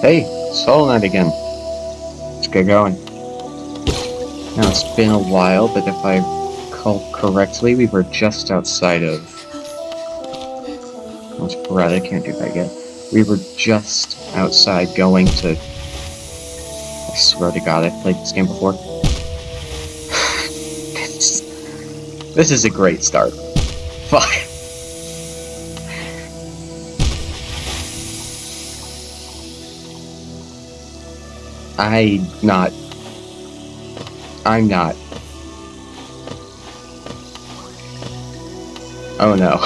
Hey, it's Hollow Knight again. Let's get going. Now, it's been a while, but if I recall correctly, we were just outside of... Oh, it's Brad, I can't do that yet. We were just outside going to... I swear to God, I've played this game before. This is a great start. Fuck. I'm not. Oh no.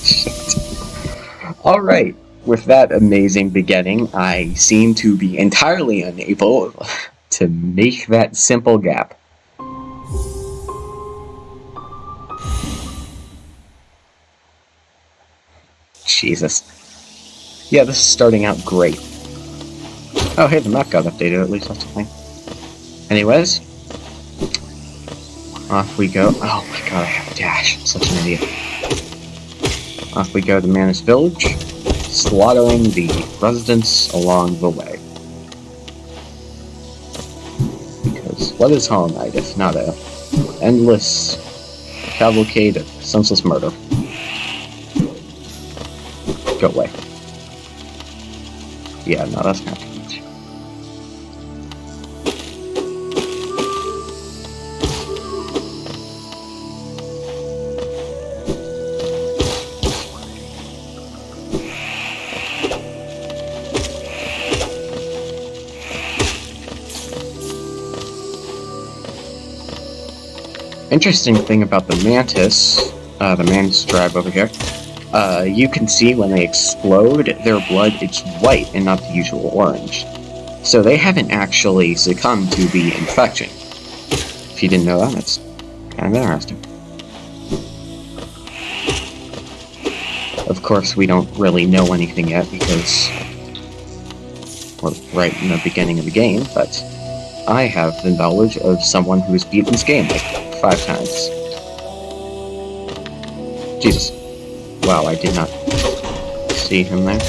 Shit. Alright, with that amazing beginning, I seem to be entirely unable to make that simple gap. Jesus. Yeah, this is starting out great. Oh, hey, the map got updated, at least that's a thing. Anyways, off we go. Oh my god, I have a dash. I'm such an idiot. Off we go to Manus Village, slaughtering the residents along the way. Because what is Hollow Knight if not a endless cavalcade of senseless murder? Go away. Yeah, no, that's not too much. Interesting thing about the Mantis tribe over here, you can see when they explode, their blood is white and not the usual orange. So they haven't actually succumbed to the infection. If you didn't know that, that's kind of interesting. Of course, we don't really know anything yet because we're right in the beginning of the game, but I have the knowledge of someone who's beaten this game like 5 times. Jesus. Wow, I did not see him there.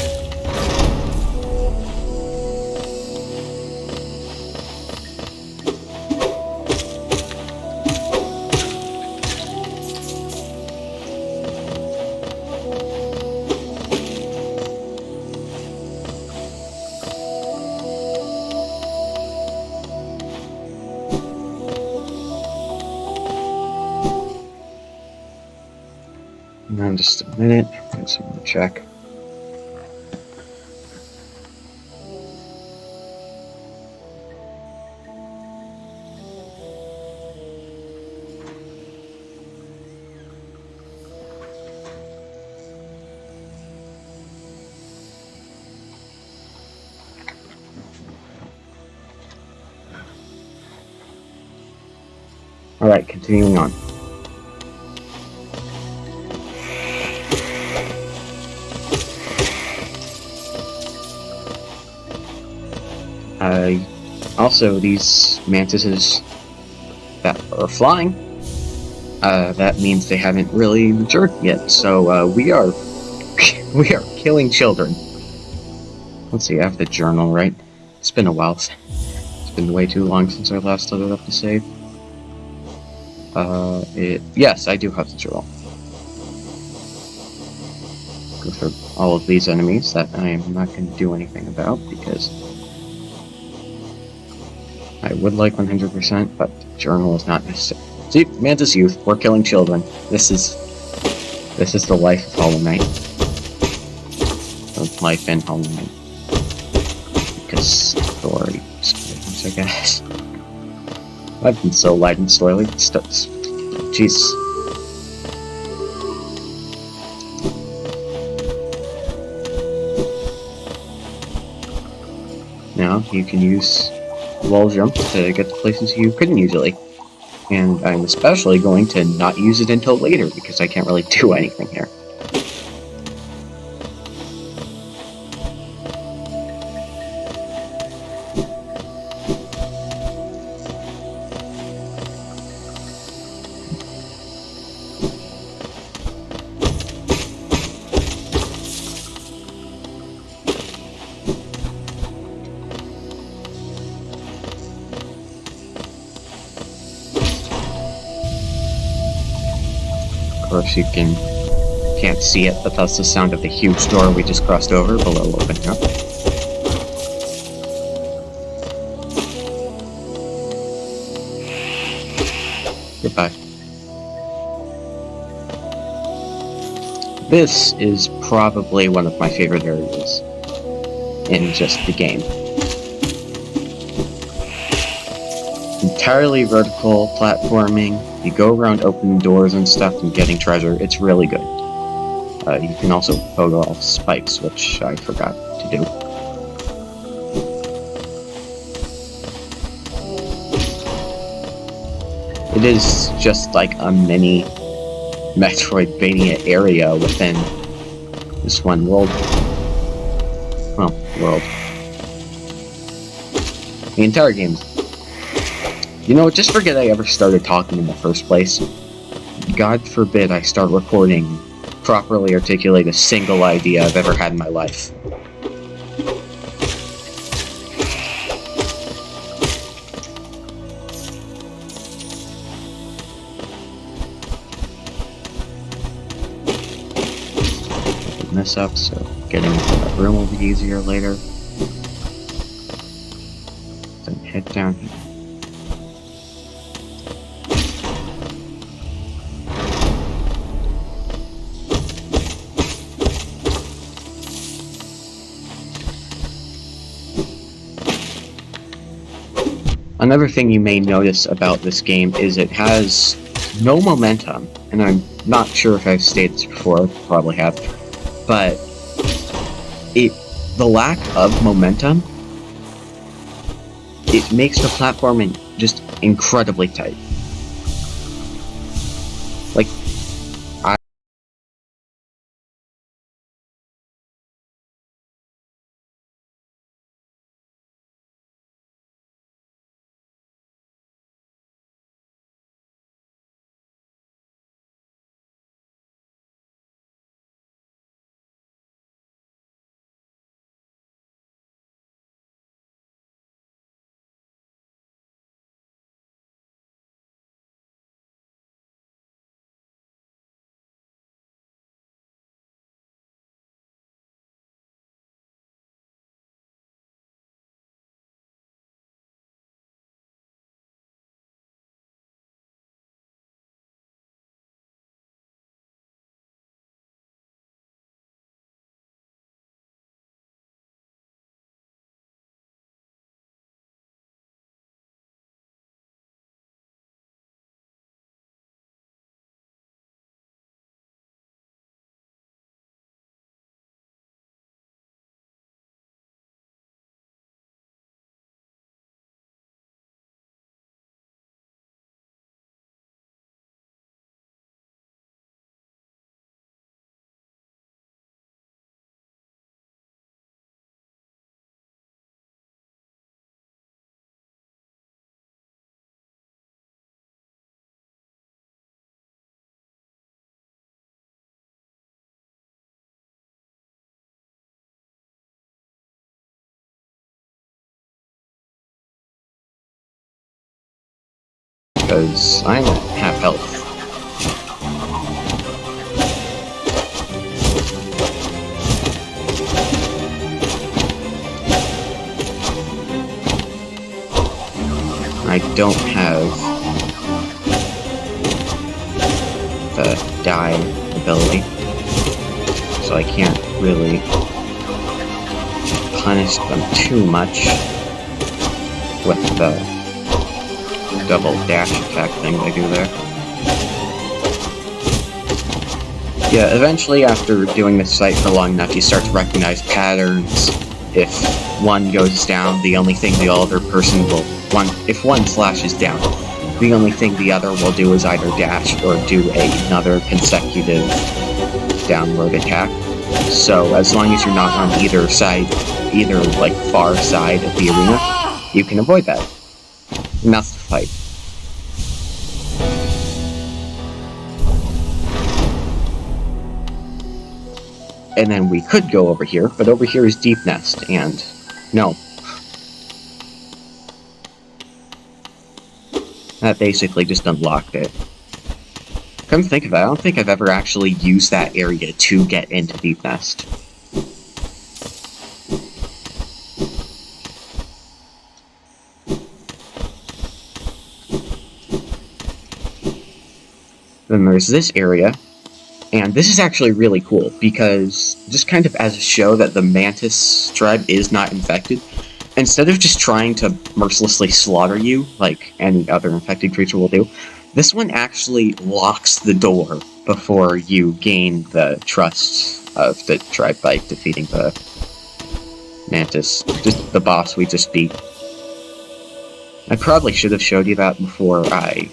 Now, just a minute, get some more check. Alright, continuing on. Also, these mantises that are flying, that means they haven't really matured yet, so we are we are killing children. Let's see, I have the journal, right? It's been a while. It's been way too long since I last loaded up to save. Yes, I do have the journal. Go for all of these enemies that I am not going to do anything about, because I would like 100%, but the journal is not necessary. See, Mantis Youth, we're killing children. This is the life of Hollow Knight. Or life in Hollow Knight. Because story spoilers, I guess. I've been so light and slowly. Jeez. Now, you can use wall jump to get to places you couldn't usually. And I'm especially going to not use it until later, because I can't really do anything here. course, you can't see it, but that's the sound of the huge door we just crossed over below opening up. Goodbye. This is probably one of my favorite areas in just the game. Entirely vertical platforming. You go around opening doors and stuff and getting treasure. It's really good. You can also photo off spikes, which I forgot to do. It is just like a mini Metroidvania area within this one world. Well, world. The entire game. You know, just forget I ever started talking in the first place. God forbid I start recording, properly articulate a single idea I've ever had in my life. Open this up, so getting into that room will be easier later. Then head down here. Another thing you may notice about this game is it has no momentum, and I'm not sure if I've stated this before, probably have, but the lack of momentum, it makes the platforming just incredibly tight. Like, because I'm at half health. I don't have the die ability, so I can't really punish them too much with the double dash attack thing they do there. Yeah, eventually after doing this fight for long enough, you start to recognize patterns. If one goes down, the only thing the other person will... if one slashes down, the only thing the other will do is either dash or do another consecutive downward attack. So as long as you're not on either side, either like far side of the arena, you can avoid that. And that's the fight. And then we could go over here, but over here is Deep Nest, and no. That basically just unlocked it. Come to think of it, I don't think I've ever actually used that area to get into Deep Nest. Then there's this area, and this is actually really cool, because just kind of as a show that the Mantis tribe is not infected, instead of just trying to mercilessly slaughter you, like any other infected creature will do, this one actually locks the door before you gain the trust of the tribe by defeating the Mantis, just the boss we just beat. I probably should have showed you that before I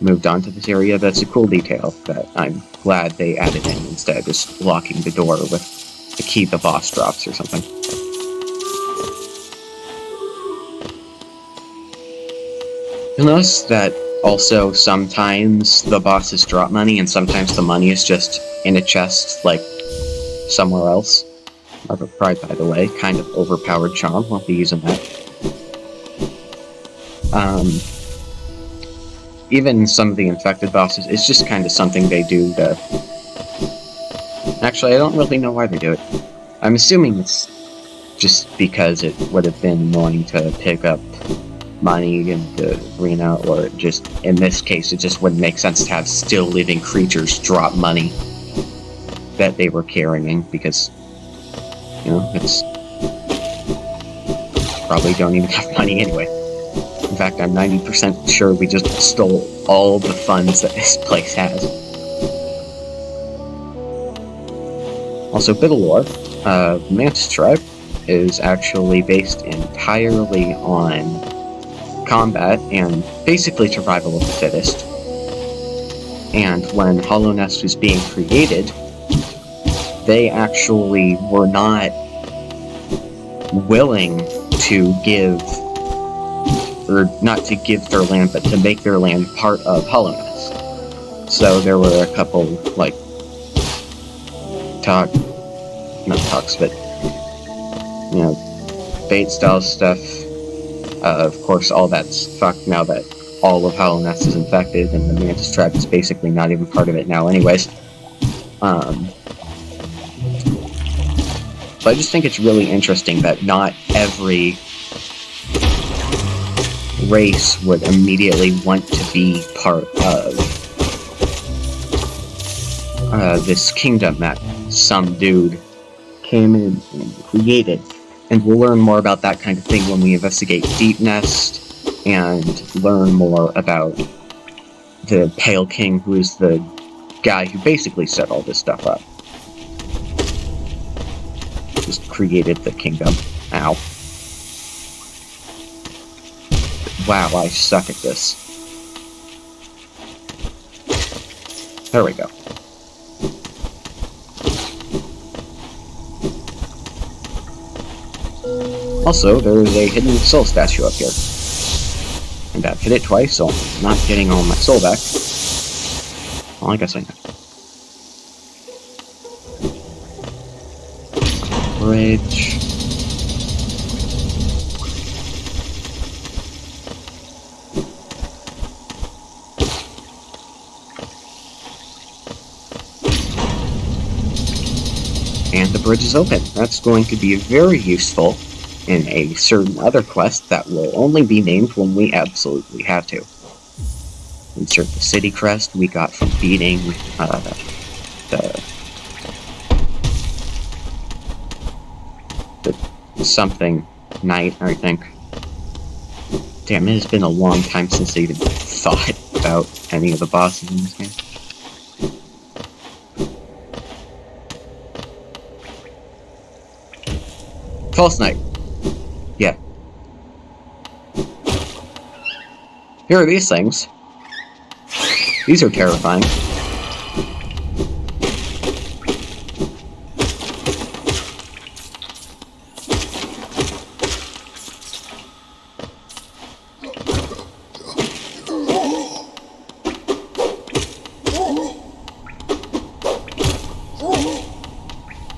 moved on to this area. That's a cool detail that I'm glad they added in instead of just locking the door with the key the boss drops or something. You'll notice that also sometimes the bosses drop money and sometimes the money is just in a chest, like somewhere else. Margaret Pride, by the way, kind of overpowered charm, won't be using that. Even some of the infected bosses, it's just kind of something they do to... Actually, I don't really know why they do it. I'm assuming it's just because it would have been annoying to pick up money in the arena, or just, in this case, it just wouldn't make sense to have still living creatures drop money that they were carrying, because, you know, it's... probably don't even have money anyway. In fact, I'm 90% sure we just stole all the funds that this place has. Also, bit of lore. The Mantis tribe is actually based entirely on combat and basically survival of the fittest. And when Hollow Nest was being created, they actually were not willing to give... or not to give their land, but to make their land part of Hollow Nest. So there were a couple, like, not talks, but, you know, bait-style stuff. Of course, all that's fucked now that all of Hollow Nest is infected, and the Mantis tribe is basically not even part of it now anyways. So I just think it's really interesting that not every race would immediately want to be part of this kingdom that some dude came in and created. And we'll learn more about that kind of thing when we investigate Deep Nest and learn more about the Pale King, who is the guy who basically set all this stuff up. Just created the kingdom. Ow. Wow, I suck at this. There we go. Also, there's a hidden soul statue up here. And I've hit it twice, so I'm not getting all my soul back. Well, I guess I know. Bridge. And the bridge is open. That's going to be very useful in a certain other quest that will only be named when we absolutely have to. Insert the city crest we got from beating the something knight, I think. Damn, it has been a long time since I even thought about any of the bosses in this game. False Knight. Yeah. Here are these things. These are terrifying.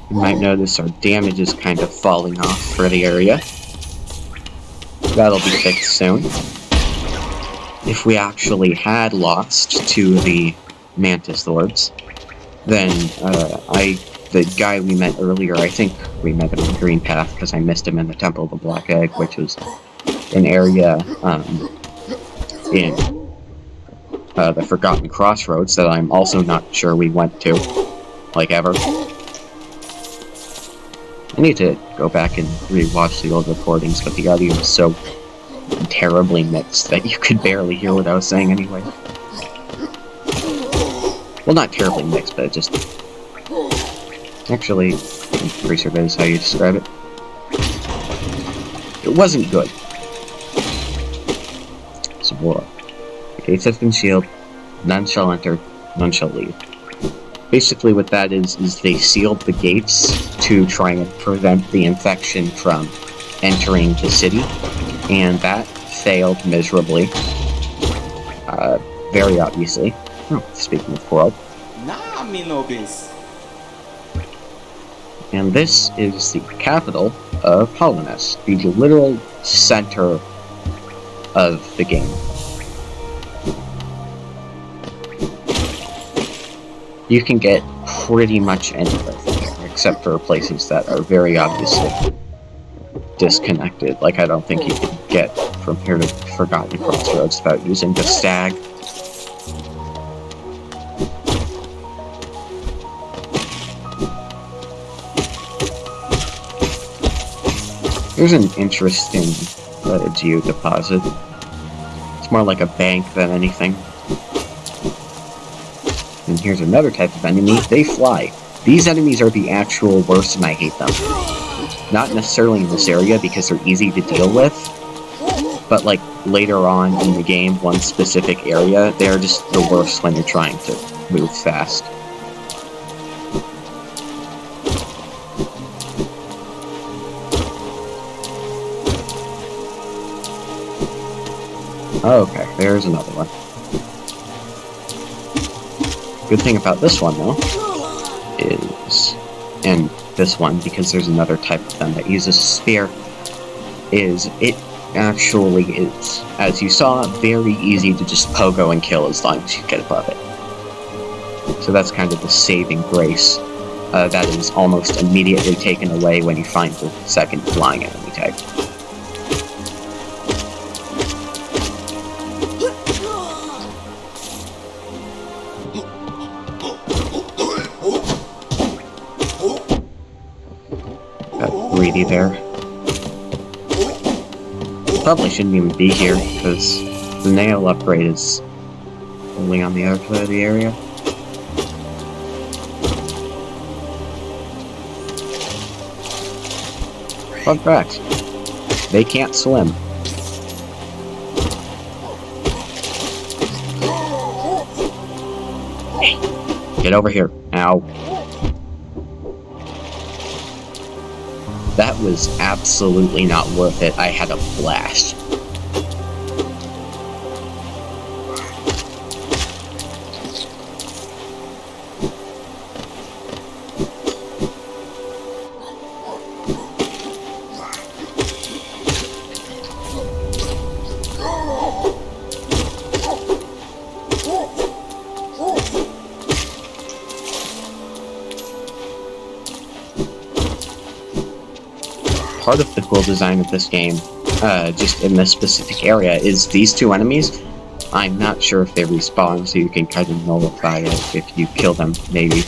You might notice our damage is kind of falling off for the area. That'll be fixed soon. If we actually had lost to the mantis lords. Then the guy we met earlier, I think we met him in Green Path because I missed him in the Temple of the Black Egg, which was an area in the Forgotten Crossroads that I'm also not sure we went to, like, ever. I need to go back and re-watch the old recordings, but the audio is so terribly mixed that you could barely hear what I was saying anyway. Well, not terribly mixed, but it just... Actually, I'm pretty sure that is how you describe it. It wasn't good. So, the gates have been sealed, none shall enter, none shall leave. Basically what that is they sealed the gates to try and prevent the infection from entering the city, and that failed miserably. Very obviously. Oh, speaking of Coral. And this is the capital of Hallownest, the literal center of the game. You can get pretty much anywhere from here, except for places that are very obviously disconnected. Like, I don't think you could get from here to Forgotten Crossroads without using the stag. Here's an interesting geodeposit. It's more like a bank than anything. And here's another type of enemy. They fly. These enemies are the actual worst, and I hate them. Not necessarily in this area, because they're easy to deal with, but like later on in the game, one specific area, they're just the worst when you're trying to move fast. Okay, there's another one. Good thing about this one, though, is, and this one, because there's another type of them that uses a spear, is it actually is, as you saw, very easy to just pogo and kill as long as you get above it. So that's kind of the saving grace that is almost immediately taken away when you find the second flying enemy type. Greedy there. Probably shouldn't even be here, because the nail upgrade is only on the other side of the area. Fun fact, they can't swim. Hey, get over here. Ow. That was absolutely not worth it. I had a blast. Part of the cool design of this game, just in this specific area, is these two enemies. I'm not sure if they respawn, so you can kind of nullify it if you kill them, maybe.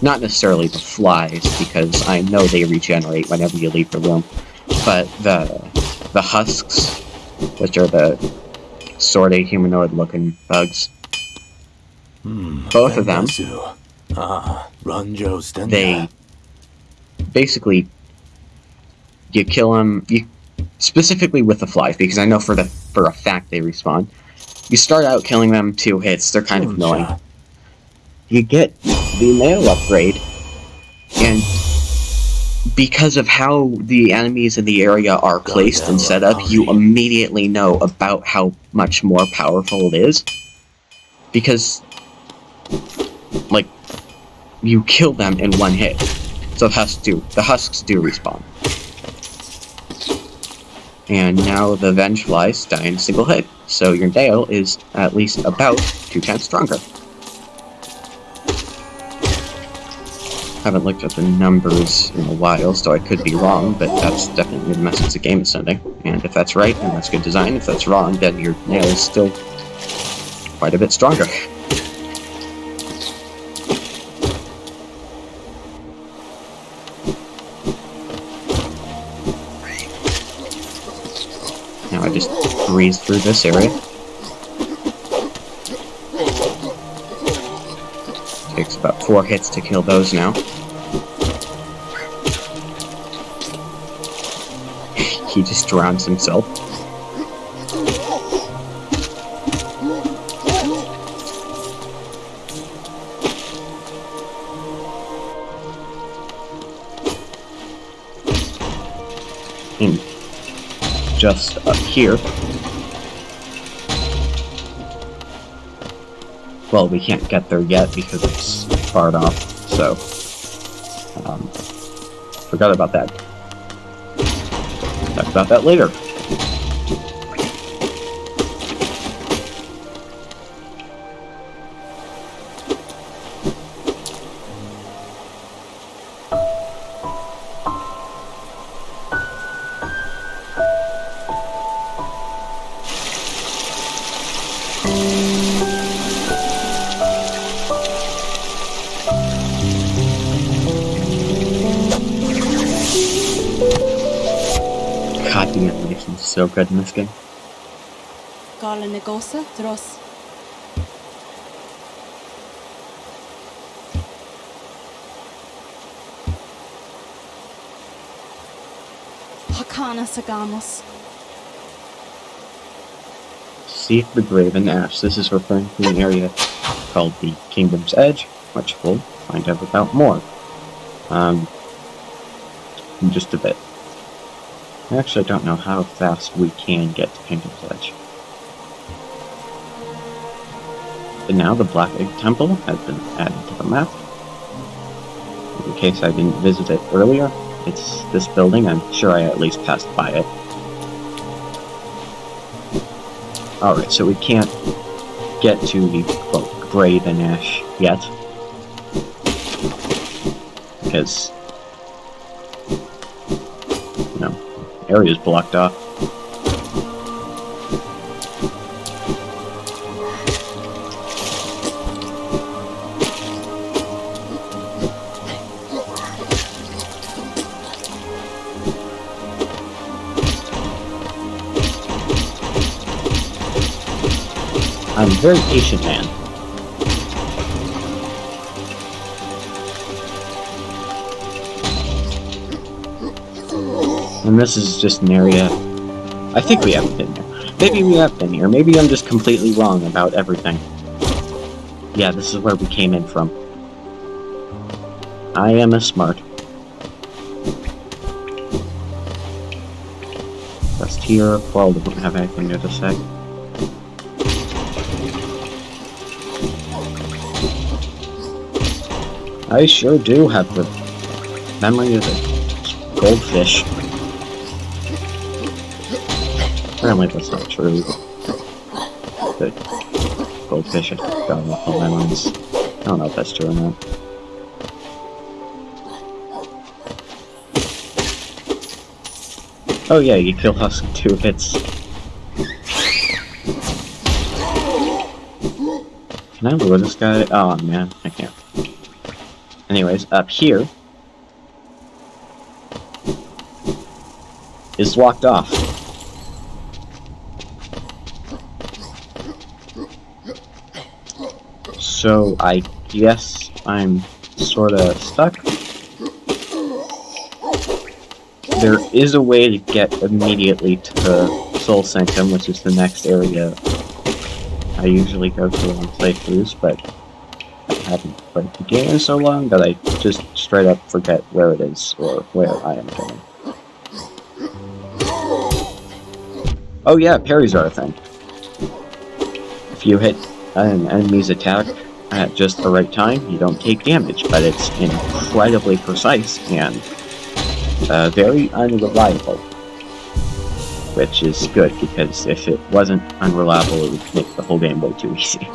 Not necessarily the flies, because I know they regenerate whenever you leave the room, but the husks, which are the sort of humanoid-looking bugs, both of them, they basically... You kill them, specifically with the flies, because I know for a fact they respawn. You start out killing them 2 hits, they're kind of annoying. You get the nail upgrade, and because of how the enemies in the area are placed and set up, you immediately know about how much more powerful it is. Because, like, you kill them in 1 hit. So the husks do respawn. And now the Venge Flies die in a single hit, so your nail is at least about 2 times stronger. Haven't looked at the numbers in a while, so I could be wrong, but that's definitely the message the game is sending. And if that's right, then that's good design. If that's wrong, then your nail is still quite a bit stronger. Now I just breeze through this area. Takes about 4 hits to kill those now. He just drowns himself. And just up here. Well, we can't get there yet because it's far off, so forgot about that. Talk about that later. God, the animation is so good in this game. Gala negosa dros. Hakana sagamos. Seek the Graven Ash. This is referring to an area called the Kingdom's Edge, which we'll find out about more in just a bit. I actually don't know how fast we can get to Kingdom's Edge. But now the Black Egg Temple has been added to the map. In case I didn't visit it earlier, it's this building. I'm sure I at least passed by it. Alright, so we can't get to the, quote, Graven Ash yet. Because, you know, area's blocked off. I'm a very patient man. And this is just an area... I think we haven't been here. Maybe we have been here. Maybe I'm just completely wrong about everything. Yeah, this is where we came in from. I am a smart. Rest here. Well, doesn't have anything new to say. I sure do have the memory of a goldfish. Apparently that's not true. The goldfish have gotten off the memories. I don't know if that's true or not. Oh yeah, you kill us in 2 hits. Can I lure this guy? Oh man, I can't. Anyways, up here is locked off. So I guess I'm sorta stuck. There is a way to get immediately to the Soul Sanctum, which is the next area I usually go to on playthroughs, but I haven't played the game in so long that I just straight up forget where it is or where I am going. Oh yeah, parries are a thing. If you hit an enemy's attack at just the right time, you don't take damage, but it's incredibly precise and very unreliable. Which is good, because if it wasn't unreliable, it would make the whole game way too easy.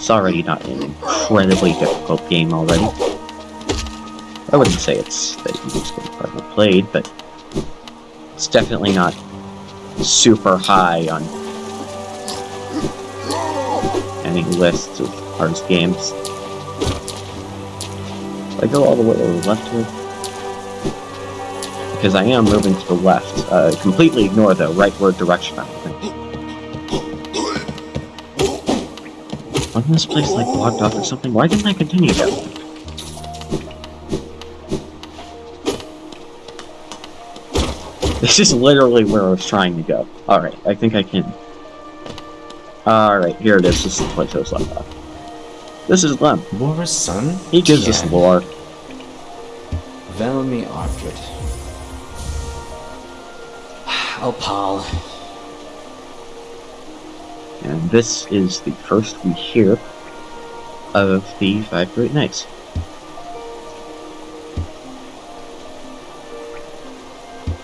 It's already not an incredibly difficult game already. I wouldn't say it's the easiest game I've ever played, but it's definitely not super high on any list of hardest games. I go all the way to the left here? Because I am moving to the left. Completely ignore the rightward direction I'm moving. Wasn't this place like blocked off or something? Why didn't I continue down? This is literally where I was trying to go. Alright, I think I can... Alright, here it is. This is the place I was left off. This is Lem. Laura's son? He gives us lore. Velmi Ardred. Oh, pal. And this is the first we hear of the 5 Great Knights.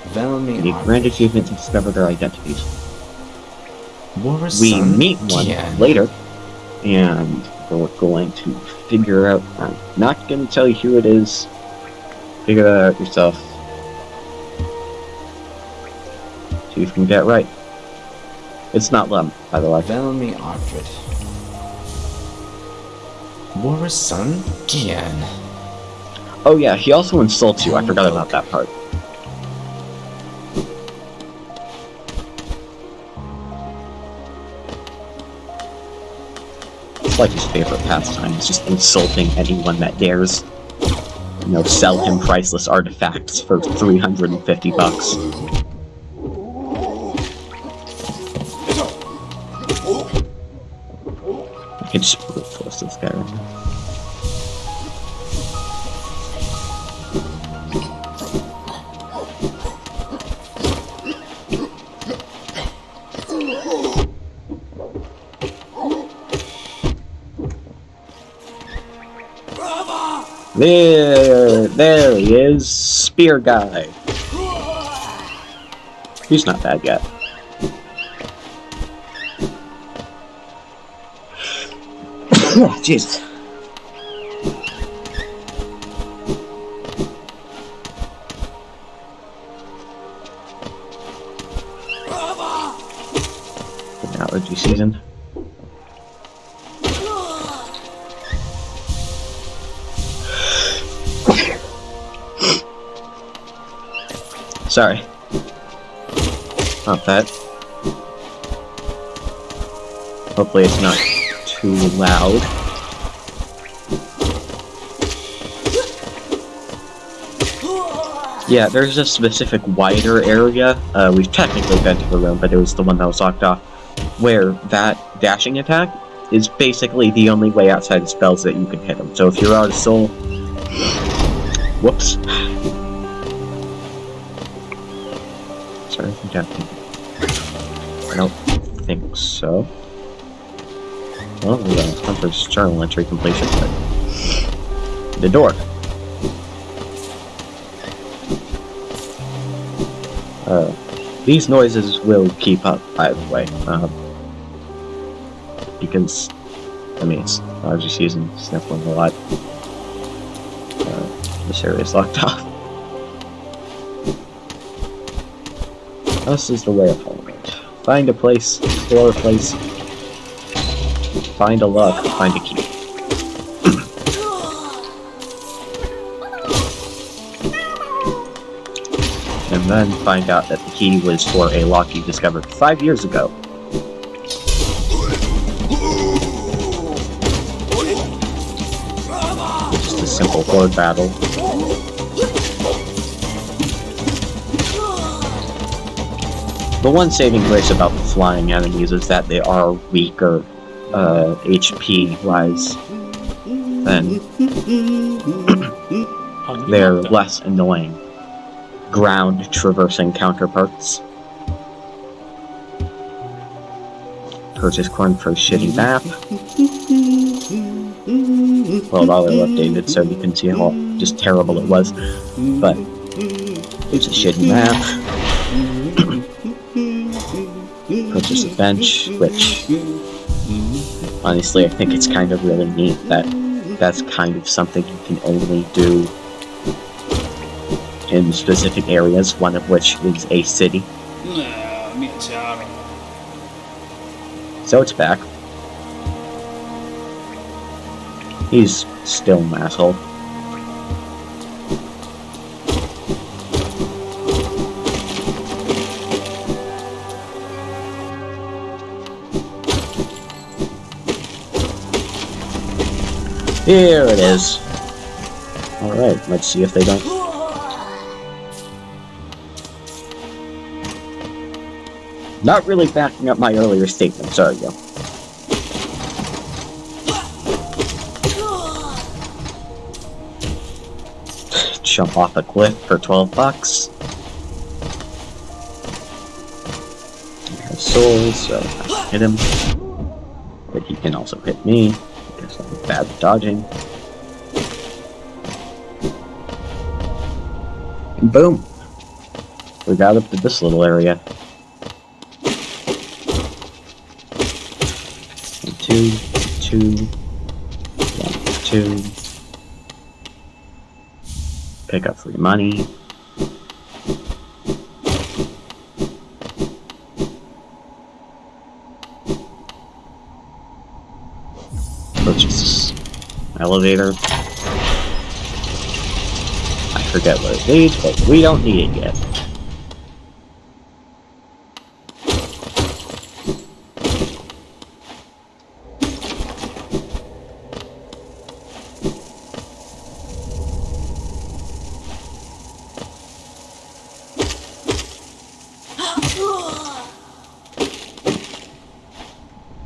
Velmi The grand achievement to discover their identities. Laura's We son? meet one later, and we're going to figure out... I'm not going to tell you who it is. Figure that out yourself. See if you can get right. It's not Lem, by the way. Velmi Ardred. Laura's son? Gian. Oh yeah, he also insults you. I forgot about that part. It's like his favorite pastime. It's just insulting anyone that dares, you know, sell him priceless artifacts for 350 bucks. I can just brute force this guy right now. There he is, Spear Guy. He's not bad yet. Oh, jeez. Allergy season. Sorry. Not that. Hopefully it's not too loud. Yeah, there's a specific wider area. We've technically been to the room, but it was the one that was locked off, where that dashing attack is basically the only way outside of spells that you can hit him. So if you're out of soul... Whoops. Sorry, I don't think so. Well, the Hunter's journal entry completion, but... The door. These noises will keep up either way. Because, I mean, it's allergy season, sniffling a lot. This area is locked off. This is the way of following it. Find a place, explore a place, find a lock, find a key. And then find out that the key was for a lock you discovered 5 years ago. Just a simple horde battle. The one saving grace about the flying enemies is that they are weaker HP-wise than they're less annoying ground-traversing counterparts. Purchase corn for a shitty map. Well, $1 updated so you can see how just terrible it was. But it's a shitty map. Purchase a bench, which Honestly, I think it's kind of really neat that that's kind of something you can only do in specific areas, one of which is a city. Mia chiaro. So it's back. He's still an asshole. Here it is. Alright, let's see if they don't. Not really backing up my earlier statements, are you? Jump off a cliff for 12 bucks. I have souls, so I can hit him. But he can also hit me, because I'm bad at dodging. And boom! We got up to this little area. 2, 2, 1, 2. Pick up free money. Purchase elevator. I forget what it leads, but we don't need it yet.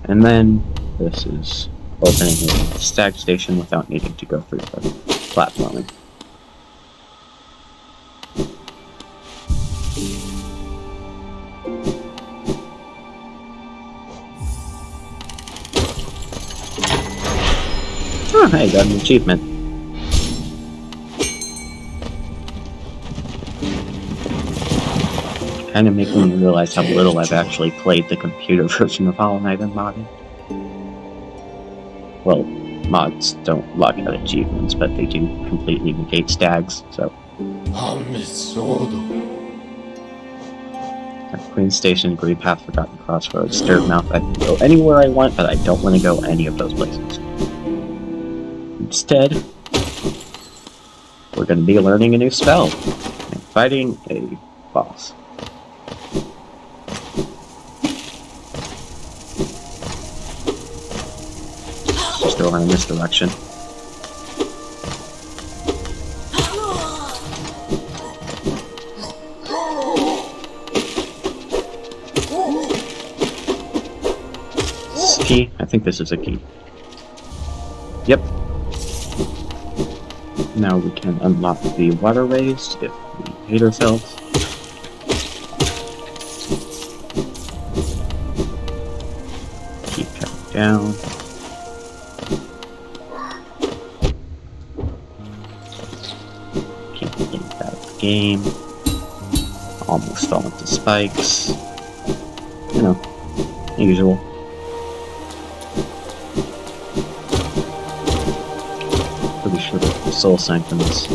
And then this is opening a stag station without needing to go through the platforming. Oh, hey, got an achievement. Kind of making me realize how little I've actually played the computer version of Hollow Knight Unmodded. Well, mods don't lock out achievements, but they do completely negate stags, so. Queen Station, Green Path, Forgotten Crossroads, Dirtmouth. I can go anywhere I want, but I don't want to go any of those places. Instead, we're going to be learning a new spell and fighting a boss. Just going in this direction. This is a key? I think this is a key. Yep. Now we can unlock the waterways if we hate ourselves. Keep cutting down. Keep getting out of the game. Almost fall into spikes. You know, usual. Pretty sure that the Soul Sanctum is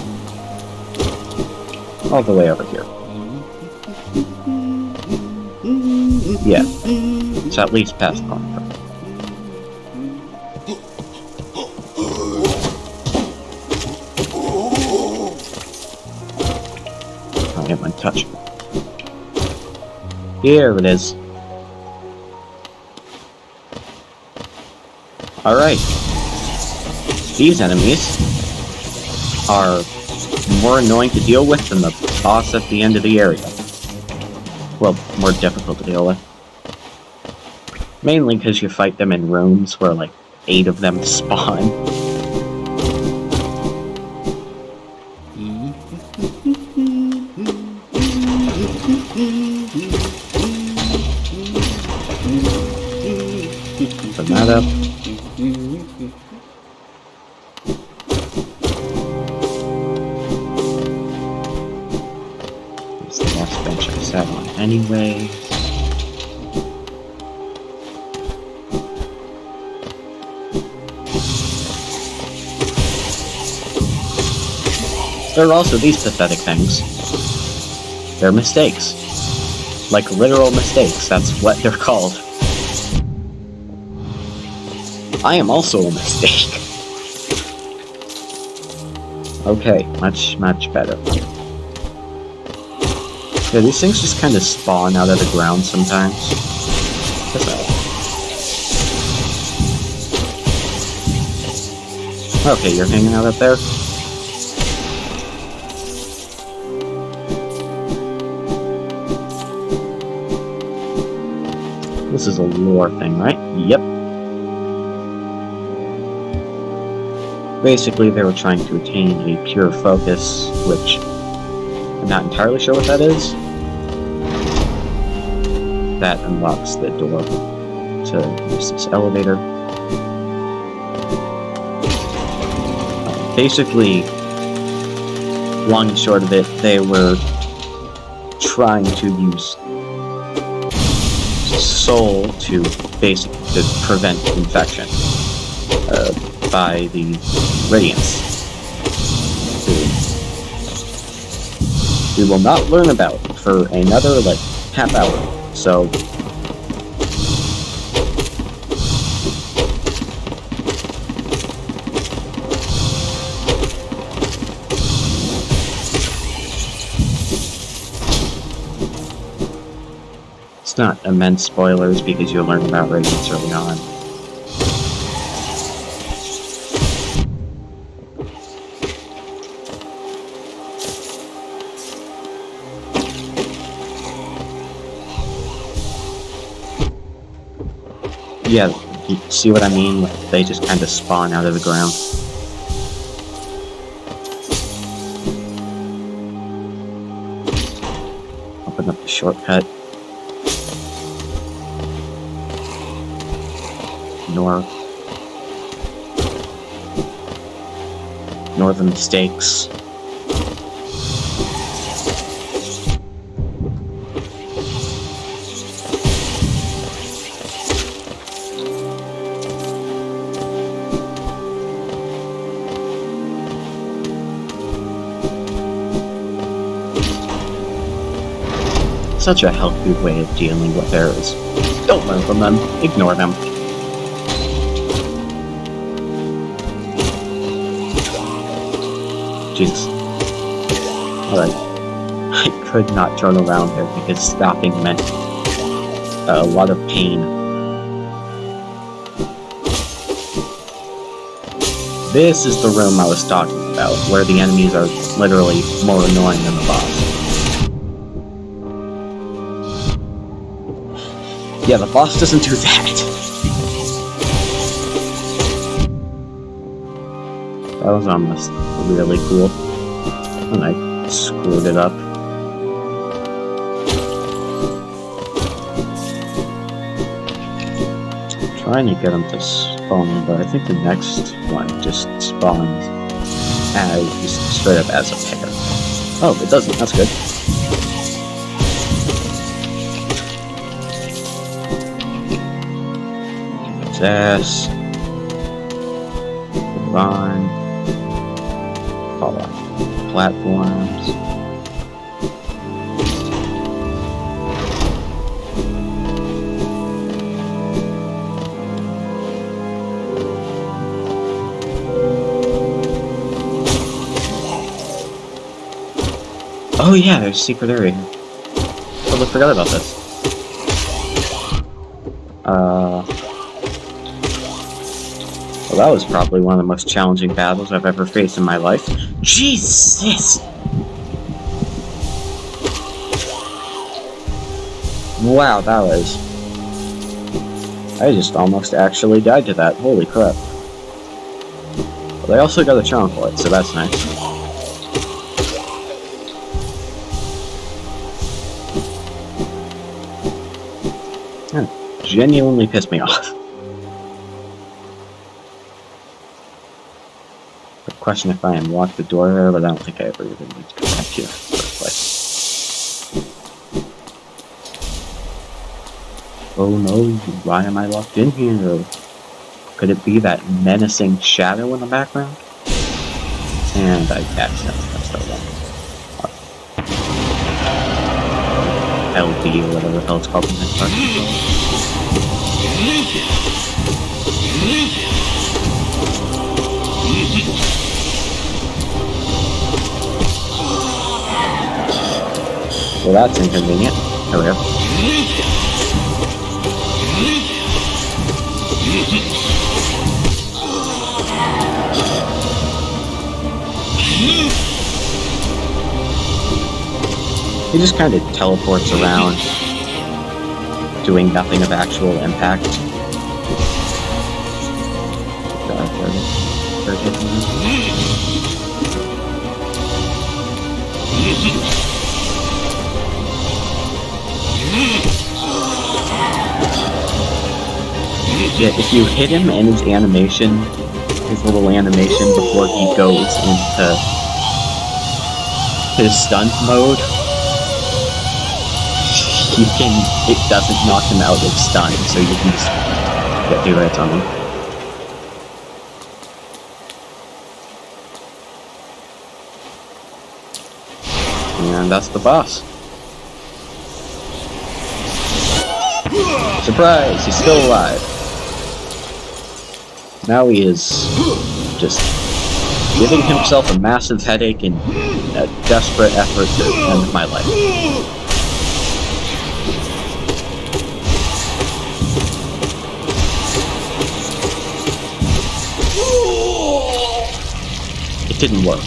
all the way over here. Yeah, it's at least past Conquer. I am untouchable. Here it is. Alright. These enemies are more annoying to deal with than the boss at the end of the area. Well, more difficult to deal with. Mainly because you fight them in rooms where like 8 of them spawn. Open that up. It's the last bench I sat on anyway. there are also these pathetic things. They're mistakes. Like literal mistakes, that's what they're called. I am also a mistake. Okay, much better. Yeah, these things just kind of spawn out of the ground sometimes. What's that? Okay, you're hanging out up there? This is a lore thing, right? Yep. Basically, they were trying to attain a pure focus, which I'm not entirely sure what that is. That unlocks the door to use this elevator. Basically, long and short of it, they were trying to use soul to prevent infection by the radiance. We will not learn about for another half hour. So it's not immense spoilers because you'll learn about radiance early on. Yeah, you see what I mean? They just kind of spawn out of the ground. Open up the shortcut. Northern mistakes. Such a healthy way of dealing with errors. Don't learn from them, ignore them. Jesus. Alright. I could not turn around there because stopping meant a lot of pain. This is the room I was talking about, where the enemies are literally more annoying than the boss. Yeah, the boss doesn't do that. That was almost really cool. And I screwed it up. I'm trying to get them to spawn, but I think the next one just spawns as straight up as a pair. Oh, it doesn't. That's good. Ass. Move on. Fall off platforms. Oh yeah, there's a secret area here. Totally forgot about this. Well, that was probably one of the most challenging battles I've ever faced in my life. Jesus! Wow, that was... I just almost actually died to that. Holy crap. But I also got a charm for it, so that's nice. That genuinely pissed me off. Question if I unlocked the door there, but I don't think I ever even need to go back here in the first place. Oh no, why am I locked in here? Could it be that menacing shadow in the background? And I accidentally pressed LB or whatever the hell it's called in this part. Well, that's inconvenient. There we go. He just kind of teleports around, doing nothing of actual impact. Yeah, if you hit him and his animation, his little animation before he goes into his stunt mode, it doesn't knock him out, it's stunned, so you can just get 2 hits on him. And that's the boss. Surprise! He's still alive. Now he is just giving himself a massive headache in a desperate effort to end my life. It didn't work.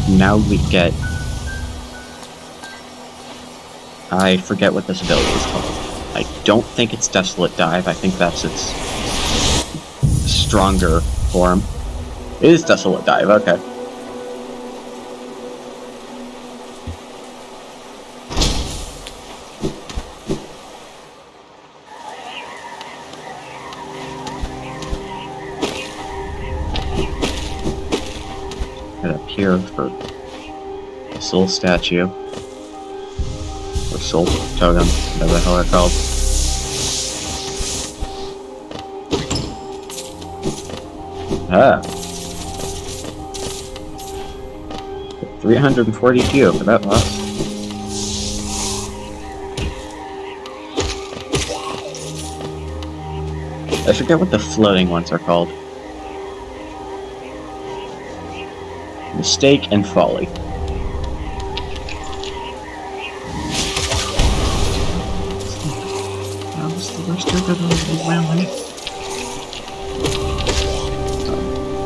Now we get... I forget what this ability is called. I don't think it's Desolate Dive, I think that's its stronger form. It is Desolate Dive, okay. Head up here for this little statue. Or soul totem, whatever the hell they're called. Ah. 342 for that boss. I forget what the floating ones are called. Mistake and Folly. That was the worst trick I've ever made in my life.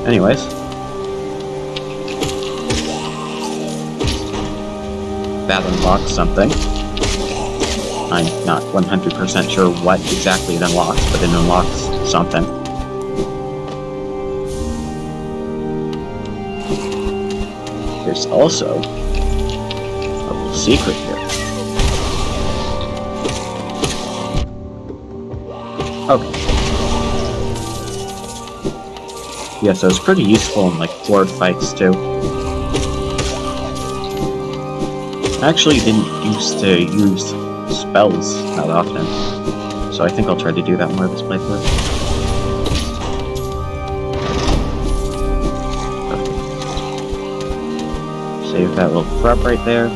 Anyways. That unlocks something. I'm not 100% sure what exactly it unlocks, but it unlocks something. There's also a little secret here. Okay. Yeah, so it's pretty useful in like horde fights too. I actually didn't used to use spells that often, so I think I'll try to do that more this playthrough. Save that little prep right there.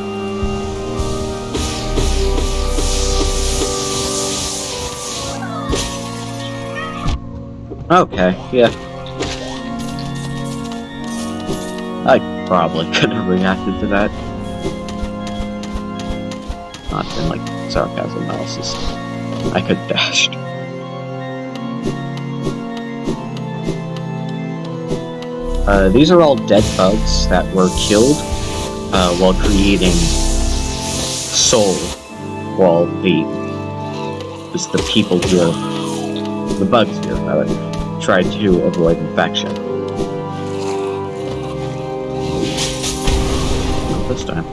Okay, yeah. I probably could have reacted to that. Not in like sarcasm analysis. I could have dashed. These are all dead bugs that were killed while creating soul, while the people here, the bugs here, rather, tried to avoid infection. Not this time.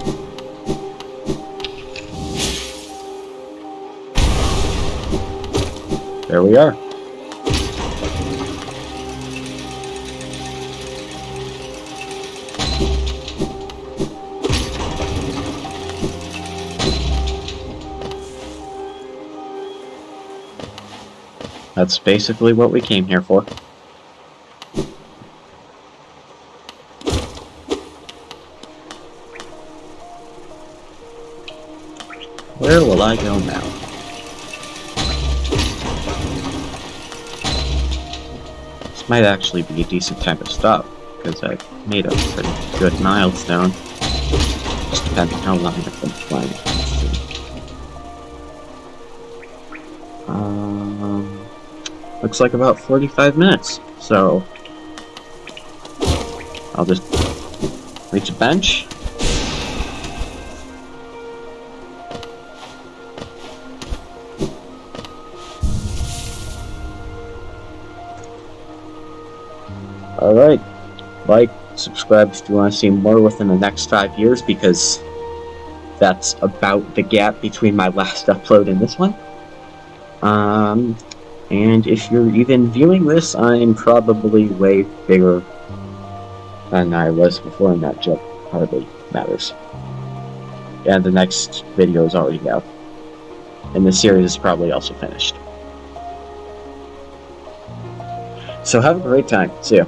There we are. That's basically what we came here for. Where will I go now? This might actually be a decent time to stop, because I've made a pretty good milestone. Just depending how long I've been playing. Looks like about 45 minutes, so I'll just reach a bench. Alright, like, subscribe if you want to see more within the next 5 years, because that's about the gap between my last upload and this one. And if you're even viewing this, I'm probably way bigger than I was before, and that just hardly matters. And the next video is already out. And the series is probably also finished. So have a great time. See ya.